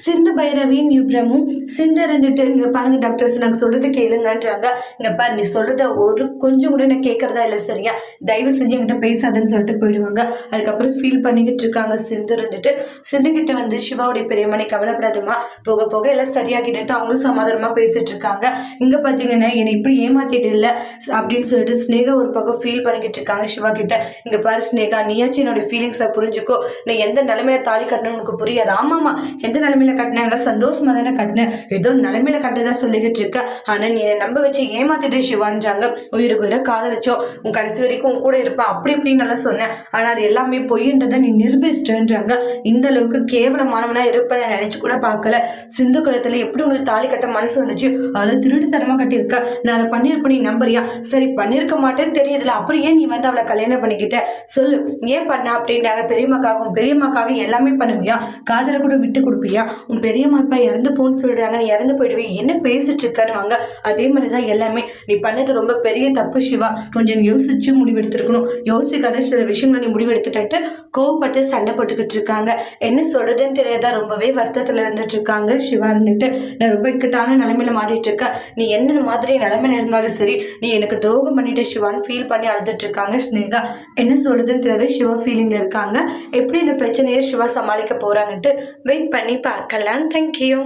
சிந்து பைரவியும் யுப்ரமும் சிந்து இருந்துட்டு இங்க பாருங்க டாக்டர்ஸ் நாங்க சொல்றது கேளுங்கன்றாங்க. இங்க பாரு நீ சொல்றத ஒரு கொஞ்சம் கூட நான் கேட்கறதா இல்லை சரியா, தயவு செஞ்சு என்கிட்ட பேசாதுன்னு சொல்லிட்டு போயிடுவாங்க. அதுக்கப்புறம் ஃபீல் பண்ணிக்கிட்டு இருக்காங்க சிந்து இருந்துட்டு. சிந்து கிட்ட வந்து சிவாவுடைய பெரியம்மா கவலைப்படாதுமா, போக போக எல்லாம் சரியாகிட்டு அவங்களும் சமாதானமா பேசிட்டு இருக்காங்க. இங்க பாத்தீங்கன்னா என்னை இப்படி ஏமாத்திட்டு இல்லை அப்படின்னு சொல்லிட்டு ஸ்னேகா ஒரு பக்கம் ஃபீல் பண்ணிக்கிட்டு இருக்காங்க சிவா கிட்ட. இங்க பாரு ஸ்னேகா, நீயாச்சும் என்னோட ஃபீலிங்ஸை புரிஞ்சுக்கோ. நான் எந்த நிலைமையில தாலி கட்டணும்னு உனக்கு புரியாது. ஆமாமா, எந்த நிலைமையில கட்டினாங்க, சந்தோஷமா தானே கட்டினேன், ஏதோ நிலைமையில கட்டுதான் சொல்லிக்கிட்டு இருக்க. ஆனா நீ நம்ப வச்சு ஏமாத்திட்டு சிவான்றாங்க. உயிரை காதலிச்சோம், உன் கடைசி வரைக்கும் உன் கூட இருப்பேன் அப்படி இப்படின்னு நல்லா சொன்னேன். ஆனா அது எல்லாமே பொய்ன்றதை நீ நிரூபிச்சிட்டேன்றாங்க. இந்த அளவுக்கு கேவலமானவனா இருப்பேன் நினைச்சு கூட பார்க்கல. சிந்து குளத்துல எப்படி உங்களுக்கு தாலி கட்ட மனசு வந்துச்சு, அதை திருட்டுத்தனமா கட்டியிருக்க. நான் அதை பண்ணிருப்ப நீ நம்புறியா? சரி பண்ணிருக்க மாட்டேன்னு தெரியுதுல, அப்புறம் ஏன் நீ வந்து அவளை கல்யாணம் பண்ணிக்கிட்ட சொல்லு, ஏன் பண்ண அப்படின்றாங்க. பெரியம்மாக்காக எல்லாமே பண்ணுவியா? காதலை கூட விட்டு கொடுப்பியா? உன் பெரியம்மா அப்பா இறந்து போன்னு சொல்றாங்க, நீ இறந்து போயிடுவே, என்ன பேசிட்டு இருக்கானுவாங்க. அதே மாதிரிதான் எல்லாமே. நீ பண்ணது ரொம்ப பெரிய தப்பு சிவா, கொஞ்சம் யோசிச்சு முடிவெடுத்திருக்கணும். யோசிக்காத சில விஷயங்களை நீ முடிவெடுத்துட்டு கோவப்பட்டு சண்டை போட்டுக்கிட்டு இருக்காங்க. என்ன சொல்றதுன்னு தெரியாதா ரொம்பவே வருத்தத்துல இருந்துட்டு இருக்காங்க சிவா இருந்துட்டு. நான் ரொம்ப இக்கட்டான நிலைமையில மாட்டிட்டு இருக்கேன், நீ என்ன மாதிரி நிலைமையில இருந்தாலும் சரி நீ எனக்கு துரோகம் பண்ணிட்டு சிவான்னு ஃபீல் பண்ணி அழுதுட்டு இருக்காங்க ஸ்னேகா. என்ன சொல்றதுன்னு தெரியாத சிவா ஃபீலிங்ல இருக்காங்க. எப்படி இந்த பிரச்சனையை சிவா சமாளிக்க போறாங்கன்ட்டு வெயிட் பண்ணி பார்க்கலாம். தேங்க்யூ.